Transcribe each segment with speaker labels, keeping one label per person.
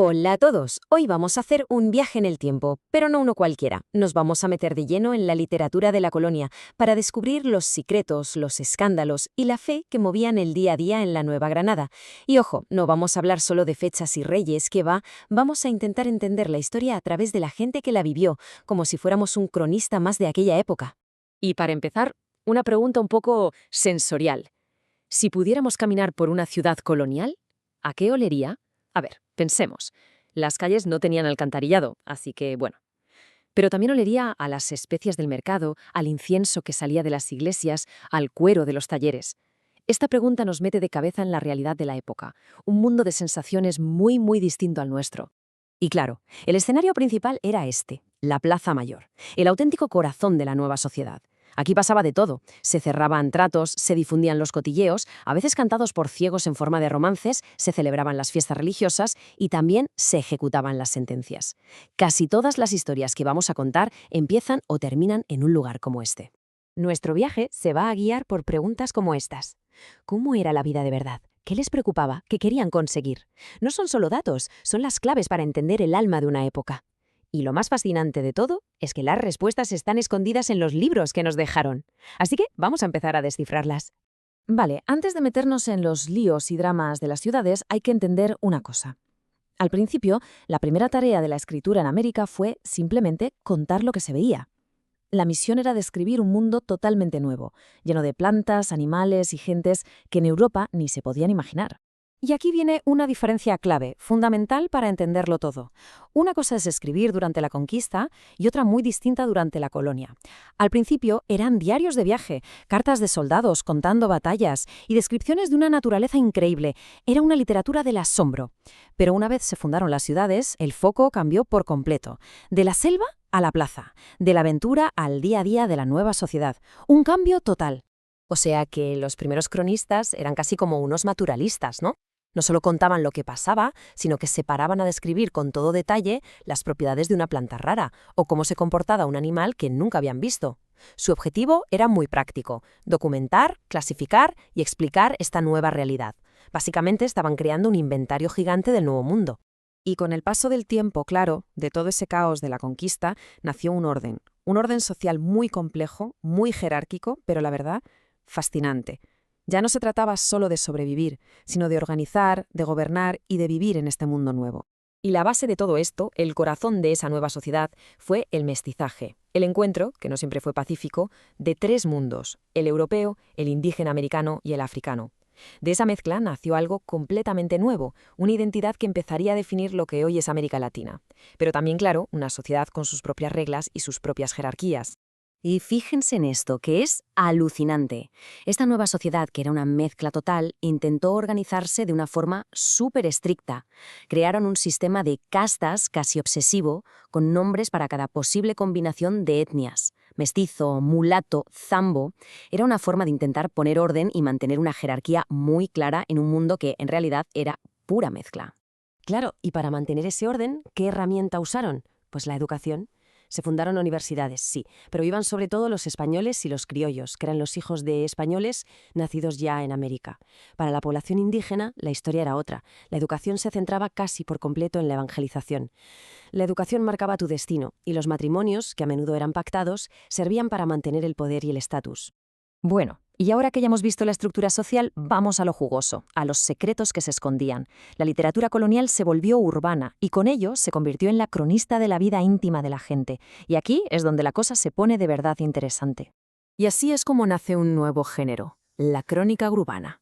Speaker 1: Hola a todos, hoy vamos a hacer un viaje en el tiempo, pero no uno cualquiera. Nos vamos a meter de lleno en la literatura de la colonia para descubrir los secretos, los escándalos y la fe que movían el día a día en la Nueva Granada. Y ojo, no vamos a hablar solo de fechas y reyes, vamos a intentar entender la historia a través de la gente que la vivió, como si fuéramos un cronista más de aquella época. Y para empezar, una pregunta un poco sensorial. Si pudiéramos caminar por una ciudad colonial, ¿a qué olería? A ver, pensemos. Las calles no tenían alcantarillado, así que bueno. Pero también olería a las especias del mercado, al incienso que salía de las iglesias, al cuero de los talleres. Esta pregunta nos mete de cabeza en la realidad de la época, un mundo de sensaciones muy distinto al nuestro. Y claro, el escenario principal era este, la Plaza Mayor, el auténtico corazón de la nueva sociedad. Aquí pasaba de todo. Se cerraban tratos, se difundían los cotilleos, a veces cantados por ciegos en forma de romances, se celebraban las fiestas religiosas y también se ejecutaban las sentencias. Casi todas las historias que vamos a contar empiezan o terminan en un lugar como este. Nuestro viaje se va a guiar por preguntas como estas. ¿Cómo era la vida de verdad? ¿Qué les preocupaba? ¿Qué querían conseguir? No son solo datos, son las claves para entender el alma de una época. Y lo más fascinante de todo es que las respuestas están escondidas en los libros que nos dejaron. Así que vamos a empezar a descifrarlas. Vale, antes de meternos en los líos y dramas de las ciudades, hay que entender una cosa. Al principio, la primera tarea de la escritura en América fue simplemente contar lo que se veía. La misión era describir un mundo totalmente nuevo, lleno de plantas, animales y gentes que en Europa ni se podían imaginar. Y aquí viene una diferencia clave, fundamental para entenderlo todo. Una cosa es escribir durante la conquista y otra muy distinta durante la colonia. Al principio eran diarios de viaje, cartas de soldados contando batallas y descripciones de una naturaleza increíble. Era una literatura del asombro. Pero una vez se fundaron las ciudades, el foco cambió por completo. De la selva a la plaza, de la aventura al día a día de la nueva sociedad. Un cambio total. O sea que los primeros cronistas eran casi como unos naturalistas, ¿no? No solo contaban lo que pasaba, sino que se paraban a describir con todo detalle las propiedades de una planta rara o cómo se comportaba un animal que nunca habían visto. Su objetivo era muy práctico: documentar, clasificar y explicar esta nueva realidad. Básicamente estaban creando un inventario gigante del nuevo mundo. Y con el paso del tiempo, claro, de todo ese caos de la conquista, nació un orden social muy complejo, muy jerárquico, pero la verdad, fascinante. Ya no se trataba solo de sobrevivir, sino de organizar, de gobernar y de vivir en este mundo nuevo. Y la base de todo esto, el corazón de esa nueva sociedad, fue el mestizaje, el encuentro, que no siempre fue pacífico, de tres mundos: el europeo, el indígena americano y el africano. De esa mezcla nació algo completamente nuevo, una identidad que empezaría a definir lo que hoy es América Latina. Pero también, claro, una sociedad con sus propias reglas y sus propias jerarquías. Y fíjense en esto, que es alucinante. Esta nueva sociedad, que era una mezcla total, intentó organizarse de una forma súper estricta. Crearon un sistema de castas casi obsesivo, con nombres para cada posible combinación de etnias. Mestizo, mulato, zambo. Era una forma de intentar poner orden y mantener una jerarquía muy clara en un mundo que, en realidad, era pura mezcla. Claro, y para mantener ese orden, ¿qué herramienta usaron? Pues la educación. Se fundaron universidades, sí, pero iban sobre todo los españoles y los criollos, que eran los hijos de españoles nacidos ya en América. Para la población indígena, la historia era otra. La educación se centraba casi por completo en la evangelización. La educación marcaba tu destino, y los matrimonios, que a menudo eran pactados, servían para mantener el poder y el estatus. Bueno, y ahora que ya hemos visto la estructura social, vamos a lo jugoso, a los secretos que se escondían. La literatura colonial se volvió urbana y con ello se convirtió en la cronista de la vida íntima de la gente. Y aquí es donde la cosa se pone de verdad interesante. Y así es como nace un nuevo género, la crónica urbana.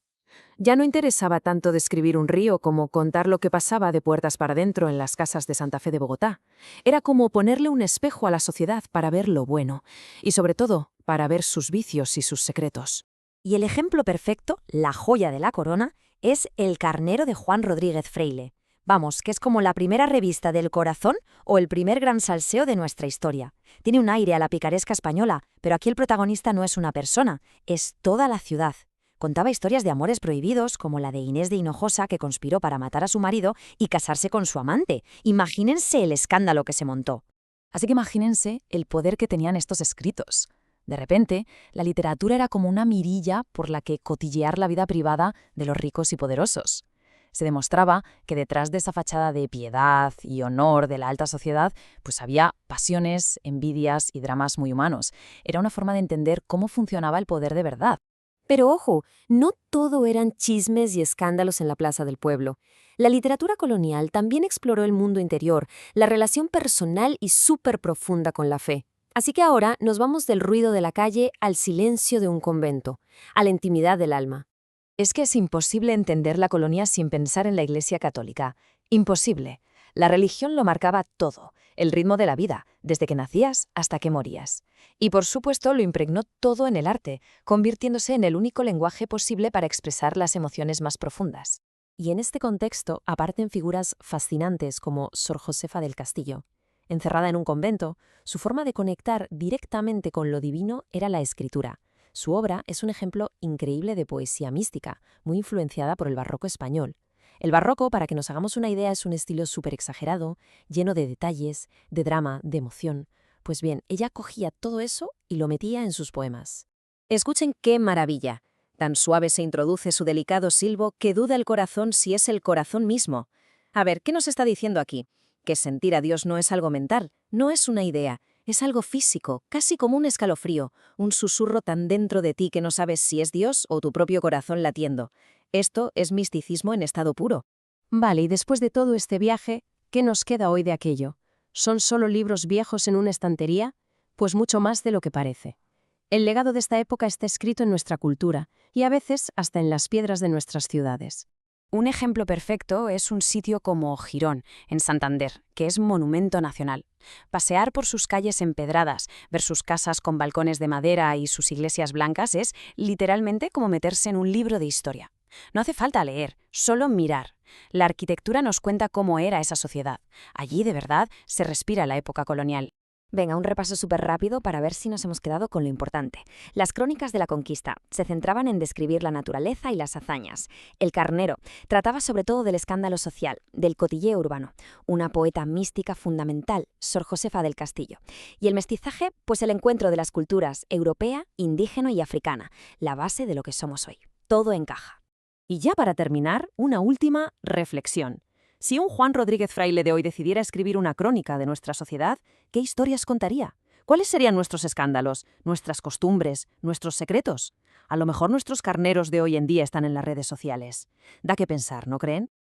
Speaker 1: Ya no interesaba tanto describir un río como contar lo que pasaba de puertas para adentro en las casas de Santa Fe de Bogotá. Era como ponerle un espejo a la sociedad para ver lo bueno y, sobre todo, para ver sus vicios y sus secretos. Y el ejemplo perfecto, la joya de la corona, es El Carnero de Juan Rodríguez Freile. Vamos, que es como la primera revista del corazón o el primer gran salseo de nuestra historia. Tiene un aire a la picaresca española, pero aquí el protagonista no es una persona, es toda la ciudad. Contaba historias de amores prohibidos, como la de Inés de Hinojosa, que conspiró para matar a su marido y casarse con su amante. Imagínense el escándalo que se montó. Así que imagínense el poder que tenían estos escritos. De repente, la literatura era como una mirilla por la que cotillear la vida privada de los ricos y poderosos.
Speaker 2: Se demostraba que detrás de esa fachada de piedad y honor de la alta sociedad, pues había pasiones, envidias y dramas muy humanos. Era una forma de entender cómo funcionaba el poder de verdad.
Speaker 1: Pero ojo, no todo eran chismes y escándalos en la plaza del pueblo. La literatura colonial también exploró el mundo interior, la relación personal y súper profunda con la fe. Así que ahora nos vamos del ruido de la calle al silencio de un convento, a la intimidad del alma.
Speaker 2: Es que es imposible entender la colonia sin pensar en la Iglesia católica. Imposible. La religión lo marcaba todo, el ritmo de la vida, desde que nacías hasta que morías. Y por supuesto lo impregnó todo en el arte, convirtiéndose en el único lenguaje posible para expresar las emociones más profundas.
Speaker 1: Y en este contexto aparecen figuras fascinantes como Sor Josefa del Castillo. Encerrada en un convento, su forma de conectar directamente con lo divino era la escritura. Su obra es un ejemplo increíble de poesía mística, muy influenciada por el barroco español. El barroco, para que nos hagamos una idea, es un estilo súper exagerado, lleno de detalles, de drama, de emoción. Pues bien, ella cogía todo eso y lo metía en sus poemas. Escuchen qué maravilla. Tan suave se introduce su delicado silbo que duda el corazón si es el corazón mismo. A ver, ¿qué nos está diciendo aquí? Que sentir a Dios no es algo mental, no es una idea, es algo físico, casi como un escalofrío, un susurro tan dentro de ti que no sabes si es Dios o tu propio corazón latiendo. Esto es misticismo en estado puro. Vale, y después de todo este viaje, ¿qué nos queda hoy de aquello? ¿Son solo libros viejos en una estantería? Pues mucho más de lo que parece. El legado de esta época está escrito en nuestra cultura y a veces hasta en las piedras de nuestras ciudades.
Speaker 2: Un ejemplo perfecto es un sitio como Girón, en Santander, que es monumento nacional. Pasear por sus calles empedradas, ver sus casas con balcones de madera y sus iglesias blancas es literalmente como meterse en un libro de historia. No hace falta leer, solo mirar. La arquitectura nos cuenta cómo era esa sociedad. Allí, de verdad, se respira la época colonial.
Speaker 1: Venga, un repaso súper rápido para ver si nos hemos quedado con lo importante. Las crónicas de la conquista se centraban en describir la naturaleza y las hazañas. El Carnero trataba sobre todo del escándalo social, del cotilleo urbano. Una poeta mística fundamental, Sor Josefa del Castillo. Y el mestizaje, pues el encuentro de las culturas europea, indígena y africana, la base de lo que somos hoy. Todo encaja. Y ya para terminar, una última reflexión. Si un Juan Rodríguez Fraile de hoy decidiera escribir una crónica de nuestra sociedad, ¿qué historias contaría? ¿Cuáles serían nuestros escándalos, nuestras costumbres, nuestros secretos? A lo mejor nuestros carneros de hoy en día están en las redes sociales. Da que pensar, ¿no creen?